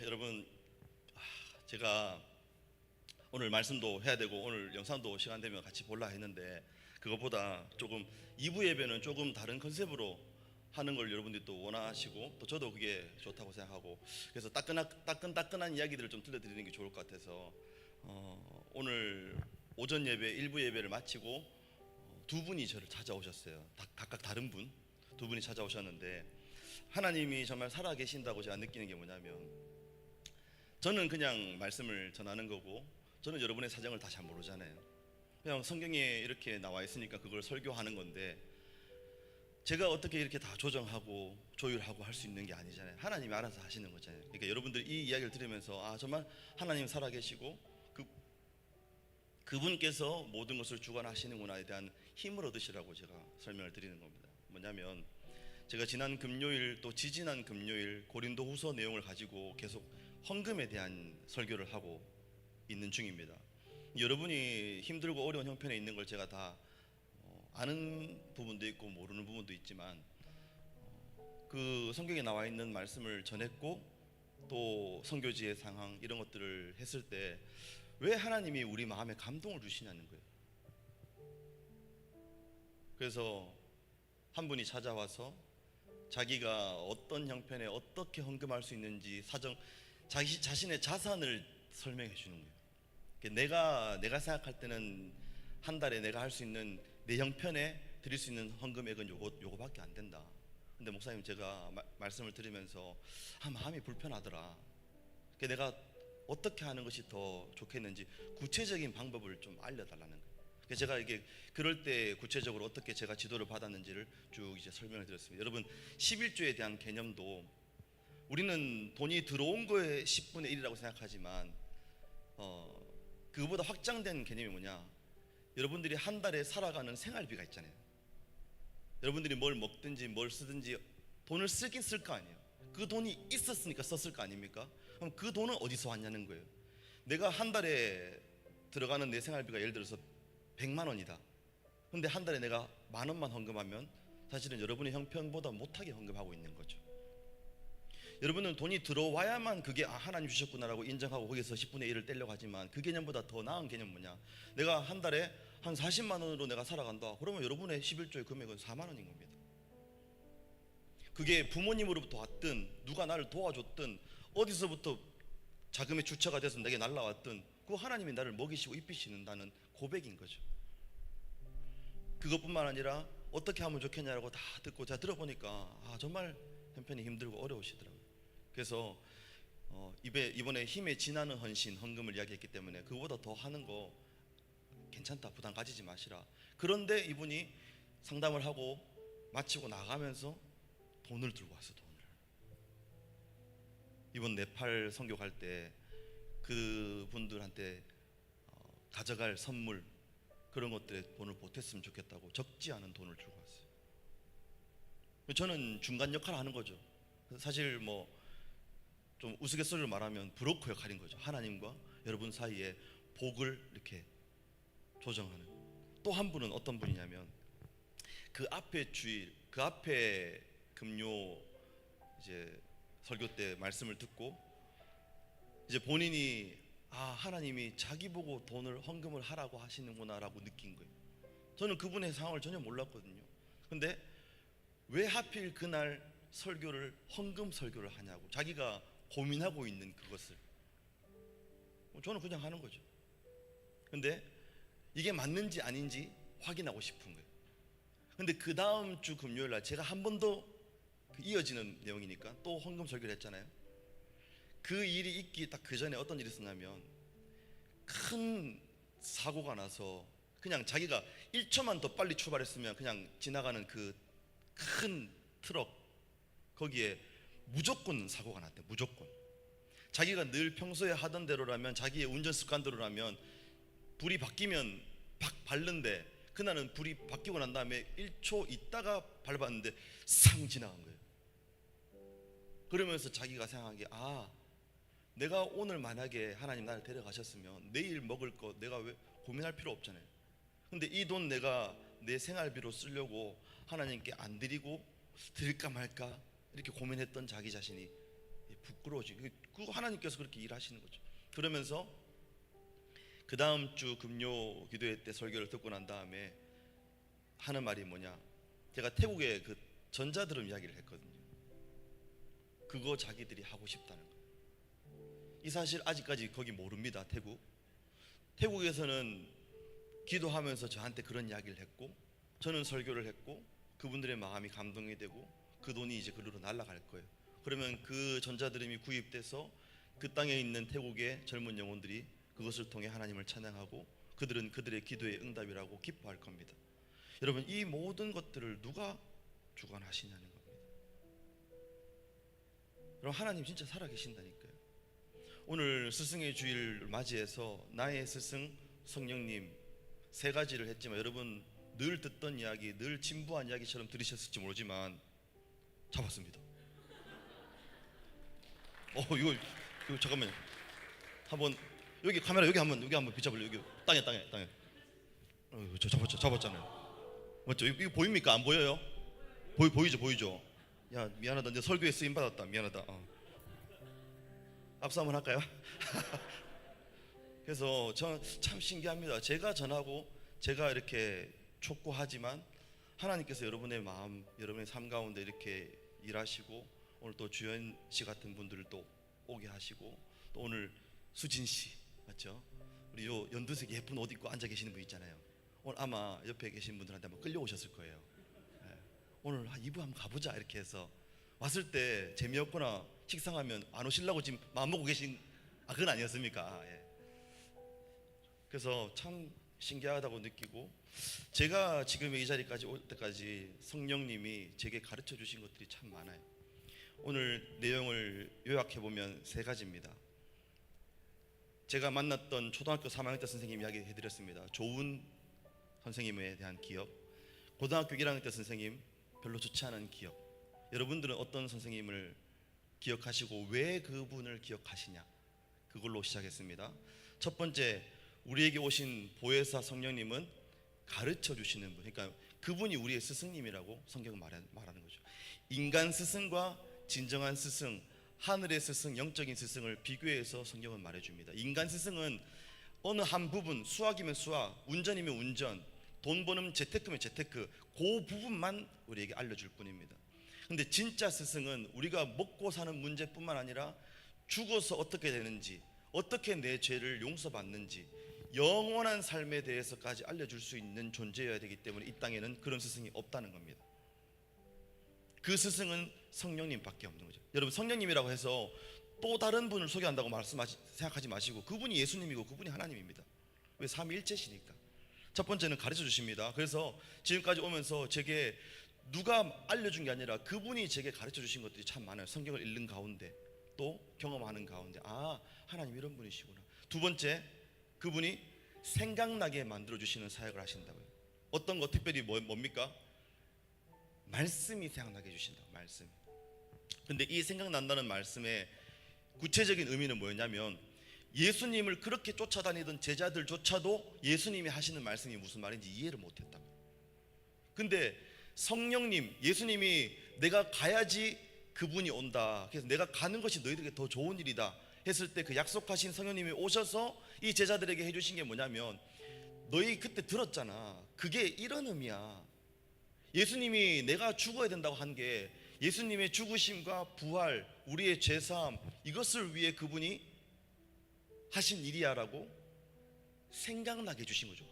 여러분, 제가 오늘 말씀도 해야 되고 오늘 영상도 시간 되면 같이 볼라 했는데, 그것보다 조금 2부 예배는 조금 다른 컨셉으로 하는 걸 여러분들이 또 원하시고, 또 저도 그게 좋다고 생각하고, 그래서 따끈따끈한 이야기들을 좀 들려드리는 게 좋을 것 같아서 오늘 오전 예배 1부 예배를 마치고 두 분이 저를 찾아오셨어요. 각각 다른 두 분이 찾아오셨는데, 하나님이 정말 살아계신다고 제가 느끼는 게 뭐냐면, 저는 그냥 말씀을 전하는 거고, 저는 여러분의 사정을 다 잘 모르잖아요. 그냥 성경에 이렇게 나와 있으니까 그걸 설교하는 건데, 제가 어떻게 이렇게 다 조정하고 조율하고 할 수 있는 게 아니잖아요. 하나님이 알아서 하시는 거잖아요. 그러니까 여러분들 이 이야기를 들으면서 정말 하나님 살아계시고 그분께서 모든 것을 주관하시는구나에 대한 힘을 얻으시라고 제가 설명을 드리는 겁니다. 뭐냐면, 제가 지난 금요일 또 지지난 금요일 고린도후서 내용을 가지고 계속 헌금에 대한 설교를 하고 있는 중입니다. 여러분이 힘들고 어려운 형편에 있는 걸 제가 다 아는 부분도 있고 모르는 부분도 있지만, 그 성경에 나와 있는 말씀을 전했고 또 선교지의 상황 이런 것들을 했을 때 왜 하나님이 우리 마음에 감동을 주시냐는 거예요. 그래서 한 분이 찾아와서 자기가 어떤 형편에 어떻게 헌금할 수 있는지 자신의 자산을 설명해 주는 거예요. 내가 생각할 때는 한 달에 내가 할 수 있는 내 형편에 드릴 수 있는 헌금액은 요거밖에 안 된다. 근데 목사님, 제가 말씀을 들으면서 마음이 불편하더라. 내가 어떻게 하는 것이 더 좋겠는지 구체적인 방법을 좀 알려달라는 거예요. 그래서 제가 이게 그럴 때 구체적으로 어떻게 제가 지도를 받았는지를 쭉 이제 설명을 드렸습니다. 여러분, 11조에 대한 개념도 우리는 돈이 들어온 거에 10분의 1이라고 생각하지만 그거보다 확장된 개념이 뭐냐, 여러분들이 한 달에 살아가는 생활비가 있잖아요. 여러분들이 뭘 먹든지 뭘 쓰든지 돈을 쓰긴 쓸 거 아니에요. 그 돈이 있었으니까 썼을 거 아닙니까? 그럼 그 돈은 어디서 왔냐는 거예요. 내가 한 달에 들어가는 내 생활비가 예를 들어서 100만 원이다. 근데 한 달에 내가 10,000원만 헌금하면 사실은 여러분의 형편보다 못하게 헌금하고 있는 거죠. 여러분은 돈이 들어와야만 그게 하나님 주셨구나라고 인정하고 거기서 10분의 1을 떼려고 하지만, 그 개념보다 더 나은 개념 뭐냐, 내가 한 달에 한 40만 원으로 내가 살아간다. 그러면 여러분의 11조의 금액은 4만 원인 겁니다. 그게 부모님으로부터 왔든 누가 나를 도와줬든 어디서부터 자금의 주체가 돼서 내게 날라왔든 그 하나님이 나를 먹이시고 입히시는다는 고백인 거죠. 그것뿐만 아니라 어떻게 하면 좋겠냐라고 다 듣고 제가 들어보니까 정말 형편이 힘들고 어려우시더라고요. 그래서 이번에 힘에 지나는 헌금을 이야기했기 때문에 그거보다 더 하는 거 괜찮다, 부담 가지지 마시라. 그런데 이분이 상담을 하고 마치고 나가면서 돈을 들고 왔어. 돈을. 이번 네팔 선교 갈 때 그분들한테 가져갈 선물 그런 것들에 돈을 보탰으면 좋겠다고 적지 않은 돈을 들고 왔어요. 저는 중간 역할을 하는 거죠. 사실 좀 우스갯소리로 말하면 브로커 역할인 거죠. 하나님과 여러분 사이에 복을 이렇게 조정하는. 또 한 분은 어떤 분이냐면, 그 앞에 금요 이제 설교 때 말씀을 듣고 이제 본인이 하나님이 자기 보고 돈을 헌금을 하라고 하시는구나라고 느낀 거예요. 저는 그분의 상황을 전혀 몰랐거든요. 근데 왜 하필 그날 설교를 헌금 설교를 하냐고 자기가 고민하고 있는 그것을 저는 그냥 하는 거죠. 근데 이게 맞는지 아닌지 확인하고 싶은 거예요. 근데 그 다음 주 금요일 날 제가 한 번 더 이어지는 내용이니까 또 헌금 설교를 했잖아요. 그 일이 있기 딱 그 전에 어떤 일이 있었냐면, 큰 사고가 나서 그냥 자기가 1초만 더 빨리 출발했으면 그냥 지나가는 그 큰 트럭 거기에 무조건 사고가 났대. 무조건. 자기가 늘 평소에 하던 대로라면, 자기의 운전 습관대로라면 불이 바뀌면 박 밟는데, 그날은 불이 바뀌고 난 다음에 1초 있다가 밟았는데 상 지나간 거예요. 그러면서 자기가 생각한 게, 내가 오늘 만약에 하나님 나를 데려가셨으면 내일 먹을 거 내가 왜 고민할 필요 없잖아요. 근데 이 돈 내가 내 생활비로 쓰려고 하나님께 안 드리고 드릴까 말까 이렇게 고민했던 자기 자신이 부끄러워지. 그 하나님께서 그렇게 일하시는 거죠. 그러면서 그 다음 주 금요 기도회 때 설교를 듣고 난 다음에 하는 말이 뭐냐, 제가 태국의 그 전자드럼 이야기를 했거든요. 그거 자기들이 하고 싶다는 거예요. 이 사실 아직까지 거기 모릅니다. 태국에서는 기도하면서 저한테 그런 이야기를 했고, 저는 설교를 했고, 그분들의 마음이 감동이 되고 그 돈이 이제 그리로 날아갈 거예요. 그러면 그 전자드럼이 구입돼서 그 땅에 있는 태국의 젊은 영혼들이 그것을 통해 하나님을 찬양하고 그들은 그들의 기도의 응답이라고 기뻐할 겁니다. 여러분, 이 모든 것들을 누가 주관하시냐는 겁니다. 여러분, 하나님 진짜 살아계신다니까요. 오늘 스승의 주일을 맞이해서 나의 스승 성령님 세 가지를 했지만, 여러분 늘 듣던 이야기, 늘 진부한 이야기처럼 들으셨을지 모르지만 잡았습니다. 이거 잠깐만요. 한번 여기 카메라 여기 한번 비춰볼래요? 여기 땅에. 저 잡았잖아요. 맞죠? 이거 보입니까? 안 보여요? 보이죠? 야, 미안하다. 내 설교에 쓰임 받았다. 미안하다. 압수 한번 할까요? 그래서 저는 참 신기합니다. 제가 전하고 제가 이렇게 촉구하지만 하나님께서 여러분의 마음, 여러분의 삶 가운데 이렇게 일하시고, 오늘 또 주연 씨 같은 분들도 오게 하시고, 또 오늘 수진 씨 맞죠? 우리 요 연두색 예쁜 옷 입고 앉아 계시는 분 있잖아요. 오늘 아마 옆에 계신 분들한테 한번 끌려오셨을 거예요. 오늘 2부 한번 가보자 이렇게 해서 왔을 때 재미없거나 식상하면 안 오시려고 지금 마음먹고 계신 그건 아니었습니까? 그래서 참 신기하다고 느끼고, 제가 지금 이 자리까지 올 때까지 성령님이 제게 가르쳐 주신 것들이 참 많아요. 오늘 내용을 요약해보면 세 가지입니다. 제가 만났던 초등학교 3학년 때 선생님 이야기 해드렸습니다. 좋은 선생님에 대한 기억. 고등학교 1학년 때 선생님 별로 좋지 않은 기억. 여러분들은 어떤 선생님을 기억하시고 왜 그분을 기억하시냐, 그걸로 시작했습니다. 첫 번째, 우리에게 오신 보혜사 성령님은 가르쳐 주시는 분, 그러니까 그분이 우리의 스승님이라고 성경은 말하는 거죠. 인간 스승과 진정한 스승, 하늘의 스승, 영적인 스승을 비교해서 성경은 말해줍니다. 인간 스승은 어느 한 부분, 수학이면 수학, 운전이면 운전, 돈 버는 재테크면 재테크, 그 부분만 우리에게 알려줄 뿐입니다. 근데 진짜 스승은 우리가 먹고 사는 문제뿐만 아니라 죽어서 어떻게 되는지, 어떻게 내 죄를 용서받는지, 영원한 삶에 대해서까지 알려줄 수 있는 존재여야 되기 때문에 이 땅에는 그런 스승이 없다는 겁니다. 그 스승은 성령님밖에 없는 거죠. 여러분, 성령님이라고 해서 또 다른 분을 소개한다고 생각하지 마시고, 그분이 예수님이고 그분이 하나님입니다. 왜? 삼위일체시니까. 첫 번째는 가르쳐 주십니다. 그래서 지금까지 오면서 제게 누가 알려준 게 아니라 그분이 제게 가르쳐 주신 것들이 참 많아요. 성경을 읽는 가운데, 또 경험하는 가운데, 하나님 이런 분이시구나. 두 번째, 그분이 생각나게 만들어 주시는 사역을 하신다고요. 어떤 거 특별히 뭡니까? 말씀이 생각나게 해주신다. 말씀. 근데 이 생각난다는 말씀의 구체적인 의미는 뭐였냐면, 예수님을 그렇게 쫓아다니던 제자들조차도 예수님이 하시는 말씀이 무슨 말인지 이해를 못했다고. 근데 성령님, 예수님이 내가 가야지 그분이 온다, 그래서 내가 가는 것이 너희들에게 더 좋은 일이다 했을 때, 그 약속하신 성령님이 오셔서 이 제자들에게 해주신 게 뭐냐면, 너희 그때 들었잖아, 그게 이런 의미야. 예수님이 내가 죽어야 된다고 한 게 예수님의 죽으심과 부활, 우리의 죄사함, 이것을 위해 그분이 하신 일이야라고 생각나게 해주신 거죠.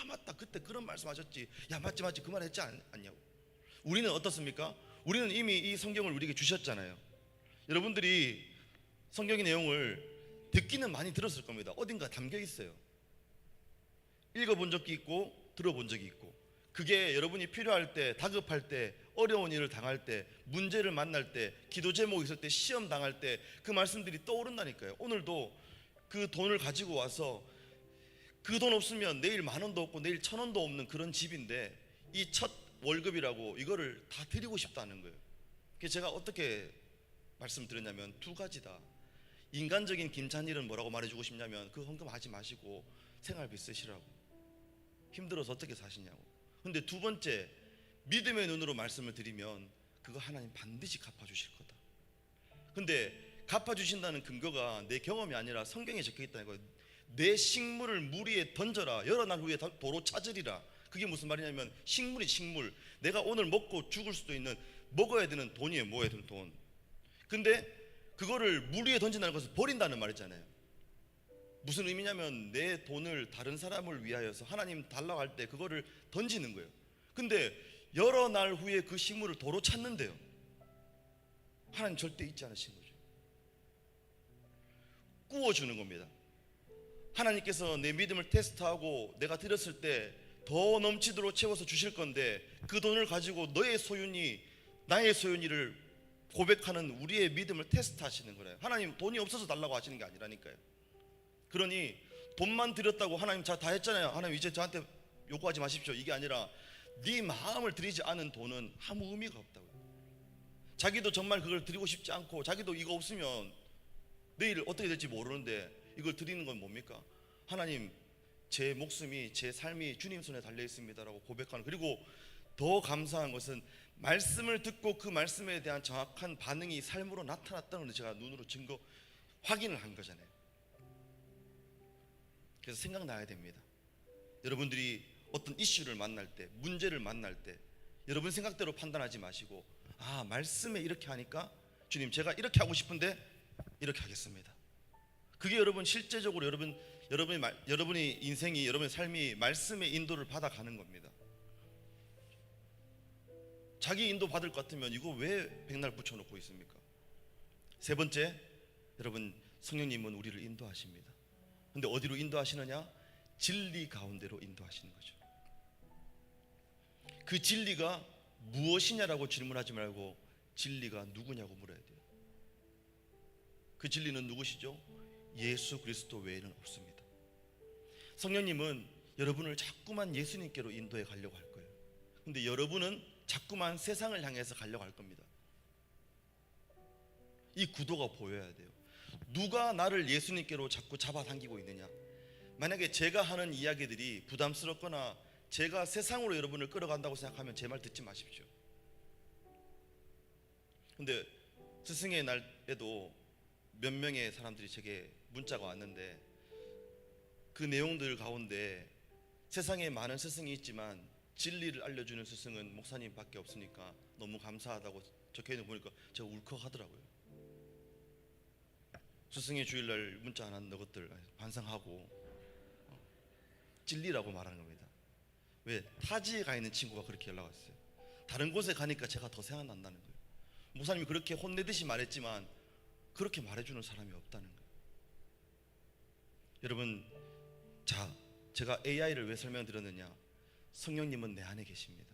맞다, 그때 그런 말씀하셨지. 야, 맞지 그 말 했지 않냐고. 우리는 어떻습니까? 우리는 이미 이 성경을 우리에게 주셨잖아요. 여러분들이 성경의 내용을 듣기는 많이 들었을 겁니다. 어딘가 담겨 있어요. 읽어본 적이 있고 들어본 적이 있고, 그게 여러분이 필요할 때, 다급할 때, 어려운 일을 당할 때, 문제를 만날 때, 기도 제목이 있을 때, 시험 당할 때 그 말씀들이 떠오른다니까요. 오늘도 그 돈을 가지고 와서, 그 돈 없으면 내일 10,000원도 없고 내일 1,000원도 없는 그런 집인데, 이 첫 월급이라고 이거를 다 드리고 싶다는 거예요. 그래서 제가 어떻게 말씀드렸냐면, 두 가지다. 인간적인 김찬일은 뭐라고 말해주고 싶냐면, 그 헌금 하지 마시고 생활비 쓰시라고. 힘들어서 어떻게 사시냐고. 근데 두 번째, 믿음의 눈으로 말씀을 드리면 그거 하나님 반드시 갚아주실 거다. 근데 갚아주신다는 근거가 내 경험이 아니라 성경에 적혀 있다는 거예요. 내 식물을 물 위에 던져라. 여러 날 후에 도로 찾으리라. 그게 무슨 말이냐면 식물이 식물. 내가 오늘 먹고 죽을 수도 있는 먹어야 되는 돈이에요. 먹어야 되는 돈. 근데 그거를 물 위에 던진다는 것은 버린다는 말이잖아요. 무슨 의미냐면 내 돈을 다른 사람을 위하여서 하나님 달라고 할 때 그거를 던지는 거예요. 근데 여러 날 후에 그 식물을 도로 찾는데요. 하나님 절대 잊지 않으신 거죠. 구워주는 겁니다. 하나님께서 내 믿음을 테스트하고 내가 드렸을 때 더 넘치도록 채워서 주실 건데 그 돈을 가지고 너의 소유니 나의 소유니를 고백하는 우리의 믿음을 테스트하시는 거예요. 하나님 돈이 없어서 달라고 하시는 게 아니라니까요. 그러니 돈만 드렸다고 하나님 다 했잖아요. 하나님 이제 저한테 요구하지 마십시오. 이게 아니라 네 마음을 드리지 않은 돈은 아무 의미가 없다고요. 자기도 정말 그걸 드리고 싶지 않고 자기도 이거 없으면 내일 어떻게 될지 모르는데 이걸 드리는 건 뭡니까? 하나님 제 목숨이 제 삶이 주님 손에 달려 있습니다라고 고백하는. 그리고 더 감사한 것은 말씀을 듣고 그 말씀에 대한 정확한 반응이 삶으로 나타났다는 걸 제가 눈으로 증거 확인을 한 거잖아요. 그래서 생각나야 됩니다. 여러분들이 어떤 이슈를 만날 때, 문제를 만날 때 여러분 생각대로 판단하지 마시고 말씀에 이렇게 하니까 주님 제가 이렇게 하고 싶은데 이렇게 하겠습니다. 그게 여러분 실제적으로 여러분의 인생이 여러분의 삶이 말씀의 인도를 받아가는 겁니다. 자기 인도 받을 것 같으면 이거 왜 백날 붙여놓고 있습니까? 세 번째, 여러분 성령님은 우리를 인도하십니다. 근데 어디로 인도하시느냐? 진리 가운데로 인도하시는 거죠. 그 진리가 무엇이냐라고 질문하지 말고 진리가 누구냐고 물어야 돼요. 그 진리는 누구시죠? 예수 그리스도 외에는 없습니다. 성령님은 여러분을 자꾸만 예수님께로 인도해 가려고 할 거예요. 근데 여러분은 자꾸만 세상을 향해서 가려고 할 겁니다. 이 구도가 보여야 돼요. 누가 나를 예수님께로 자꾸 잡아당기고 있느냐? 만약에 제가 하는 이야기들이 부담스럽거나 제가 세상으로 여러분을 끌어간다고 생각하면 제 말 듣지 마십시오. 근데 스승의 날에도 몇 명의 사람들이 제게 문자가 왔는데 그 내용들 가운데 세상에 많은 스승이 있지만 진리를 알려주는 스승은 목사님밖에 없으니까 너무 감사하다고 적혀있는 거 보니까 제가 울컥하더라고요. 스승의 주일날 문자 하나 넣은 것들 반성하고 진리라고 말하는 겁니다. 왜? 타지에 가 있는 친구가 그렇게 연락 왔어요. 다른 곳에 가니까 제가 더 생각난다는 거예요. 목사님이 그렇게 혼내듯이 말했지만 그렇게 말해주는 사람이 없다는 거예요. 여러분, 제가 AI를 왜 설명드렸느냐? 성령님은 내 안에 계십니다.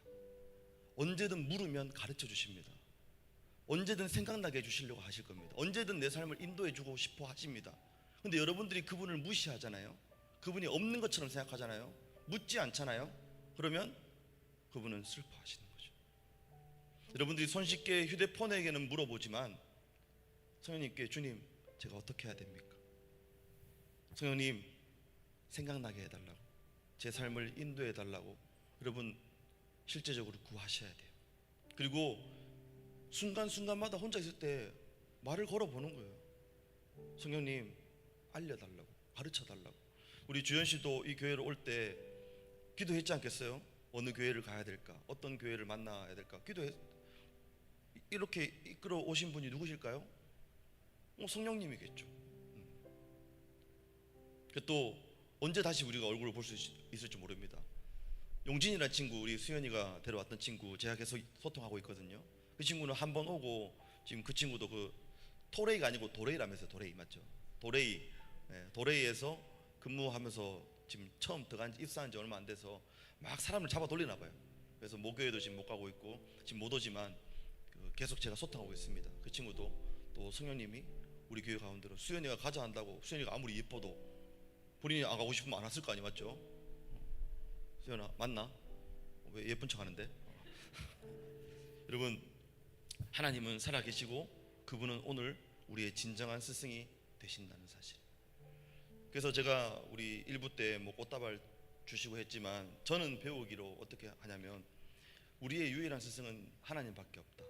언제든 물으면 가르쳐 주십니다. 언제든 생각나게 해주시려고 하실 겁니다. 언제든 내 삶을 인도해 주고 싶어 하십니다. 근데 여러분들이 그분을 무시하잖아요. 그분이 없는 것처럼 생각하잖아요. 묻지 않잖아요. 그러면 그분은 슬퍼하시는 거죠. 여러분들이 손쉽게 휴대폰에게는 물어보지만 성령님께 주님 제가 어떻게 해야 됩니까? 성령님 생각나게 해달라고, 제 삶을 인도해 달라고 여러분 실제적으로 구하셔야 돼요. 그리고 순간순간마다 혼자 있을 때 말을 걸어보는 거예요. 성령님 알려달라고, 가르쳐달라고. 우리 주연씨도 이 교회로 올 때 기도했지 않겠어요? 어느 교회를 가야 될까? 어떤 교회를 만나야 될까? 이렇게 이끌어 오신 분이 누구실까요? 성령님이겠죠. 또 언제 다시 우리가 얼굴을 볼 수 있을지 모릅니다. 용진이라는 친구, 우리 수연이가 데려왔던 친구, 제가 계속 소통하고 있거든요. 그 친구는 한 번 오고 지금 그 친구도 그 토레이가 아니고 도레이라면서요. 도레이 맞죠? 도레이에서 근무하면서 지금 처음 입사한 지 얼마 안 돼서 막 사람을 잡아 돌리나 봐요. 그래서 모교회도 지금 못 가고 있고 지금 못 오지만 계속 제가 소통하고 있습니다. 그 친구도 또 성령님이 우리 교회 가운데로 수연이가 가자 한다고, 수연이가 아무리 예뻐도 본인이 안 가고 싶으면 안 왔을 거 아니 맞죠? 수연아 맞나? 왜 예쁜 척 하는데? 여러분, 하나님은 살아계시고 그분은 오늘 우리의 진정한 스승이 되신다는 사실. 그래서 제가 우리 1부 때 뭐 꽃다발 주시고 했지만 저는 배우기로 어떻게 하냐면 우리의 유일한 스승은 하나님밖에 없다.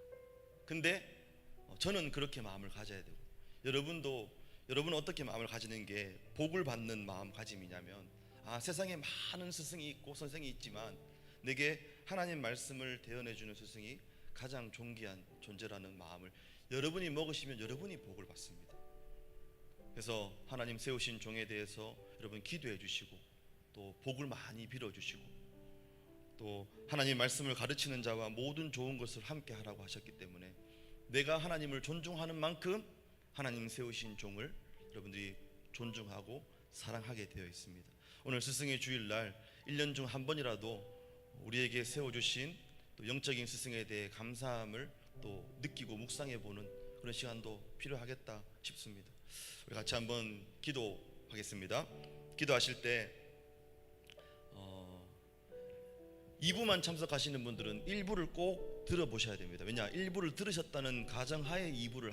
근데 저는 그렇게 마음을 가져야 되고 여러분은 어떻게 마음을 가지는 게 복을 받는 마음가짐이냐면, 세상에 많은 스승이 있고 선생이 있지만 내게 하나님 말씀을 대언해주는 스승이 가장 존귀한 존재라는 마음을 여러분이 먹으시면 여러분이 복을 받습니다. 그래서 하나님 세우신 종에 대해서 여러분 기도해 주시고, 또 복을 많이 빌어 주시고, 또 하나님 말씀을 가르치는 자와 모든 좋은 것을 함께 하라고 하셨기 때문에 내가 하나님을 존중하는 만큼 하나님 세우신 종을 여러분들이 존중하고 사랑하게 되어 있습니다. 오늘 스승의 주일날 1년 중 한 번이라도 우리에게 세워주신 또 영적인 스승에 대해 감사함을 또 느끼고 묵상해 보는 그런 시간도 필요하겠다 싶습니다. 우리 같이 한번 기도하겠습니다. 기도하실 때 2부만 참석하시는 분들은 1부를 꼭 들어보셔야 됩니다. 왜냐, 1부를 들으셨다는 가정하에 2부를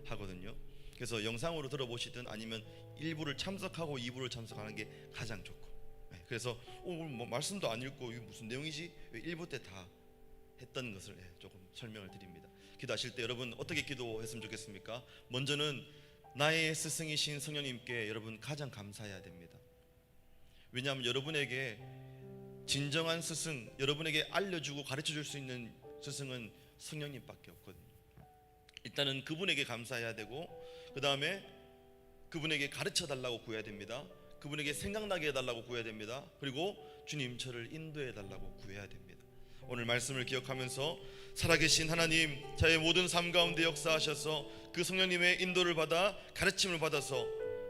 하거든요. 그래서 영상으로 들어보시든 아니면 1부를 참석하고 2부를 참석하는 게 가장 좋고, 그래서 오늘 뭐 말씀도 안 읽고 이게 무슨 내용이지? 왜 1부 때 다 했던 것을 조금 설명을 드립니다. 기도하실 때 여러분 어떻게 기도했으면 좋겠습니까? 먼저는 나의 스승이신 성령님께 여러분 가장 감사해야 됩니다. 왜냐하면 여러분에게 진정한 스승, 여러분에게 알려주고 가르쳐줄 수 있는 스승은 성령님밖에 없거든요. 일단은 그분에게 감사해야 되고, 그 다음에 그분에게 가르쳐달라고 구해야 됩니다. 그분에게 생각나게 해달라고 구해야 됩니다. 그리고 주님 저를 인도해 달라고 구해야 됩니다. 오늘 말씀을 기억하면서 살아계신 하나님, 저의 모든 삶 가운데 역사하셔서 그 성령님의 인도를 받아 가르침을 받아서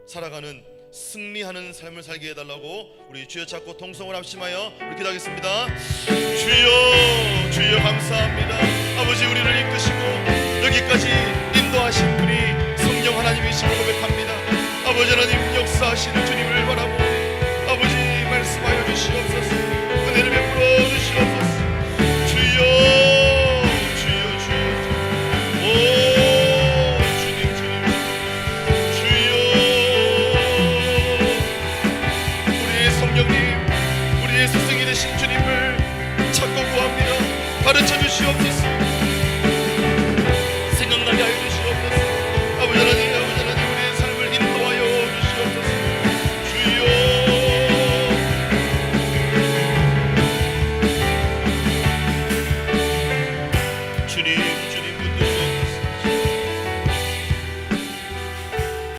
살아가는 승리하는 삶을 살게 해달라고 우리 주여 찾고 통성을 합심하여 우리 기도하겠습니다. 주여, 주여 감사합니다. 아버지, 우리를 이끄시고 여기까지 인도하신 분이 성령 하나님이시고 고백합니다. 아버지 하나님, 역사하시는 주님을 바라고 아버지 말씀하여 주시옵소서. 은혜를 베풀어 주시옵소서. 주여, 주여, 주여, 오 주님, 주님, 주여, 우리의 성령님, 우리의 스승이 되신 주님을 찾고 구합니다. 가르쳐 주시옵소서.